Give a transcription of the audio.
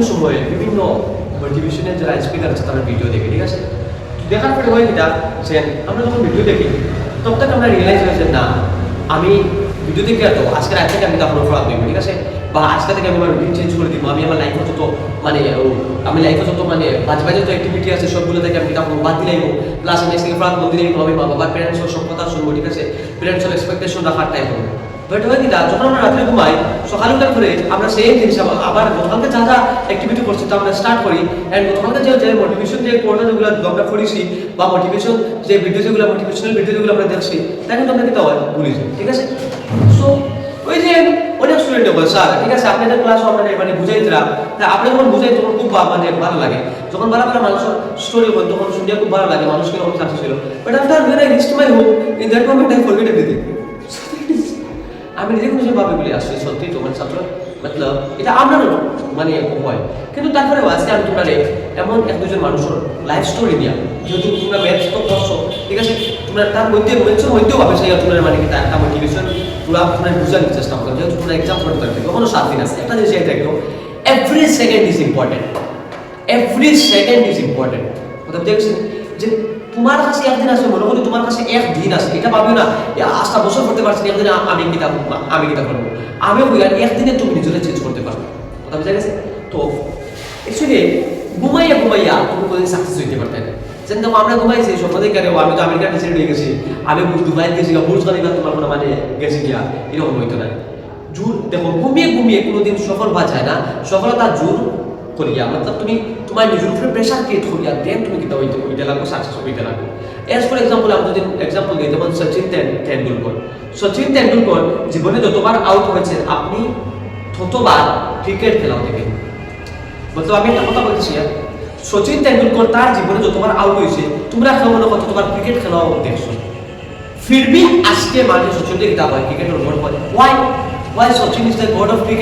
সময়ে বিভিন্ন মোটিভেশনের যারা স্পিকার আছে তারা ভিডিও দেখে, ঠিক আছে? দেখার পরে হয় কিনা যে আমরা যখন ভিডিও দেখি তখন আমরা রিয়েলাইজ হয়েছে না আমি ভিডিও দেখে তো আজকে রাত থেকে আমি তারপর ফলাপ দেখবো, ঠিক আছে? বা আজকে থেকে আমি আমার রুটিন চেঞ্জ করে দিব, আমি আমার লাইফে যত মানে আমি লাইফে যত মানে বাজে বাজে যত অ্যাক্টিভিটি আছে সবগুলো থেকে আমি তখন বাদ দিলাইব, প্লাস আমি আজকে ফলাপ বন্ধ দিলাইব, আমি মা বাবার প্যারেন্টসের সব কথা শুনবো, ঠিক আছে? প্যারেন্টসের এক্সপেকটেশন রাখার টাইম হবে। বাট হয় কিনা যখন আমরা রাত্রে ঘুমাই সকালে উঠার পরে আমরা সেম জিনিস আবার গতকালকে যা যা অ্যাক্টিভিটি করছি তা আমরা স্টার্ট করি, অ্যান্ড গতকালকে যে মোটিভেশন যে কোর্সটা যেগুলো আমরা করেছি বা মোটিভেশন যে ভিডিও যেগুলো মোটিভেশনাল ভিডিও যেগুলো আমরা দেখছি তা কিন্তু আমরা কিন্তু ভুলে যাই, ঠিক আছে? সো ওই যে অনেক স্টুডেন্ট বলে স্যার ঠিক আছে আপনাদের ক্লাস আমরা মানে বুঝাই দিলাম, আপনি যখন বুঝাই তখন খুব মানে ভালো লাগে, যখন ভালো ভালো মানুষের স্টোরি হয় তখন শুনতে খুব ভালো লাগে, মানুষকে এরকম সাকসেস ছিল। But after when I reached my home in that moment I forget everything. আমি নিজে কোনো ভাবে বলে আসছি সত্যি তোমার ছাত্র মতলব এটা আমরা মানে হয়, কিন্তু তারপরে আজকে আমি তোমরা এমন এক দুজন মানুষের লাইফ স্টোরি দিয়া যেহেতু তোমরা ম্যাথস তো করছো, ঠিক আছে? তোমরা তার মধ্যে ম্যাথসের মধ্যেও ভাবে সেই তোমরা মানে কি তার একটা মোটিভেশন পুরো তোমরা বোঝানোর চেষ্টা করো, যেহেতু তোমরা এক্সাম করতে পারবে কখনো 7 দিন আছে একটা জিনিস এটা একদম every second is important, every second is important. কথা দেখছেন যে তোমার কাছে একদিন আছে মনে করি তোমার কাছে একদিন আছে, এটা ভাবিও না 8টা বছর করতে পারছি একদিন আমি কিতাব করবো, আমিও একদিনে তুমি নিজেকে চেঞ্জ করতে পারবে। কথা বুঝা গেছে? তো অ্যাকচুয়ালি ঘুমাইয়া তুমি কোনোদিন সাকসেস হইতে পারতে না। যেন দেখো আমরা ঘুমাইছি স্বপ্ন দেখে আমি তো আমেরিকার প্রেসিডেন্ট হয়ে গেছি, আমি দুবাই গেছি বুর্জ খলিফা তোমার কোনো মানে গেছি গিয়া এরকম হইতো না। জোর দেখো ঘুমিয়ে কোনোদিন সফল হওয়া যায় না, সফলতা জোর করিয়া মতলব তুমি তোমার নিজের উপরে প্রেশার ক্রিয়েট করিয়া দেন তুমি কিন্তু ওইটা লাগবো সাকসেস হইতে লাগবো। এজ ফর এক্সাম্পল আমি যদি এক্সাম্পল দিই যেমন সচিন তেন্ডুলকর জীবনে যতবার আউট হয়েছে আপনি ততবার ক্রিকেট খেলাও দেখেন। মতলব আমি একটা কথা বলতেছি সচিন তেন্ডুলকর তার জীবনে যতবার আউট হয়েছে তোমরা কেমন ততবার ক্রিকেট খেলাও দেখছো, ফির ভি আজকে মাঝে সচিন কিতাব হয় ক্রিকেটের গড হয়। Why Sachin is the God of cricket.